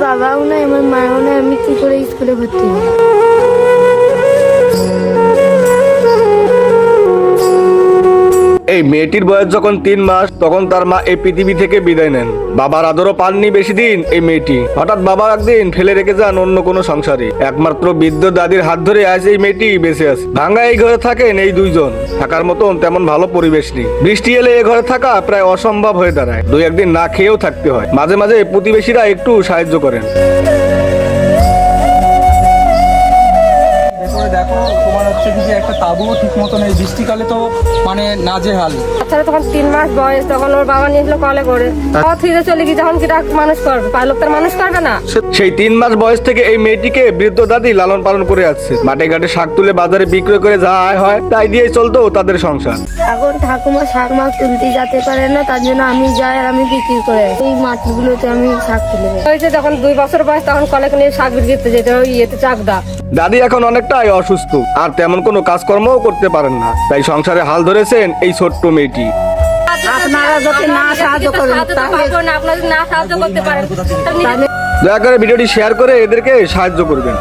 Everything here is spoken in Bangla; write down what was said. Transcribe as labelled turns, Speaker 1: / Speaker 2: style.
Speaker 1: বাবাও নাই, আমার মাও নাই, আমি কি করে স্কুলে ভর্তি হব?
Speaker 2: এই মেয়েটির বয়স যখন 3 মাস তখন তার মা এই পৃথিবী থেকে বিদায় নেন। বাবার আদরও পাননি বেশি দিন এই মেয়েটি। হঠাৎ বাবা একদিন ফেলে রেখে যান অন্য কোনো সংসারে। একমাত্র বৃদ্ধ দাদির হাত ধরে আজ এই মেয়েটি বেঁচে আছে। ভাঙা এই ঘরে থাকেন এই দুইজন। থাকার মতন তেমন ভালো পরিবেশ নেই। বৃষ্টি এলে এই ঘরে থাকা প্রায় অসম্ভব হয়ে দাঁড়ায়। 2-1 দিন না খেয়েও থাকতে হয়। মাঝে মাঝে প্রতিবেশীরা একটু সাহায্য করেন।
Speaker 3: দেখো তোমার হচ্ছে কি যে একটা তাবুও ঠিক মতো নেই, বৃষ্টিকালে তো মানে নাজেহাল।
Speaker 4: বাচ্চারা তখন 3 মাস বয়স, তখন ওর বাবা নিয়েছিল কলে করে। ফিরে চলে গিয়ে যখন কিটা মানুষ করবে, লোক তার মানুষ করবে না।
Speaker 2: সেই 3 মাস বয়স থেকে এই মেয়েটিকে বৃদ্ধ দাদি লালন পালন করে আসছে। মাঠে ঘাটে শাক তুলে বাজারে বিক্রয় করে যা আয় হয় তাই দিয়েই চলতো তাদের সংসার।
Speaker 1: এখন ঠাকুমা শাক মাছ তুলতে যেতে পারে না, তার জন্য আমি যাই আর আমি বিক্রি করে এই মাঠগুলোতে আমি শাক তুলে দেই।
Speaker 4: হয়েছে যখন 2 বছর বয়স, তখন কলে নিয়ে শাক বিক্রি করতে যেতে ওই ইয়েতে চাকদা।
Speaker 2: দাদি এখন অনেকটাই অসুস্থ, আর তেমন কোনো কাজকর্মও করতে পারেন না। তাই সংসারে হাল ধরেছেন এই ছোট্ট মেয়েটি।
Speaker 4: আপনারা যদি না সাহায্য করেন, আপনারা না সাহায্য করতে পারেন,
Speaker 2: দয়া করে ভিডিওটি শেয়ার করে এদেরকে সাহায্য করবেন।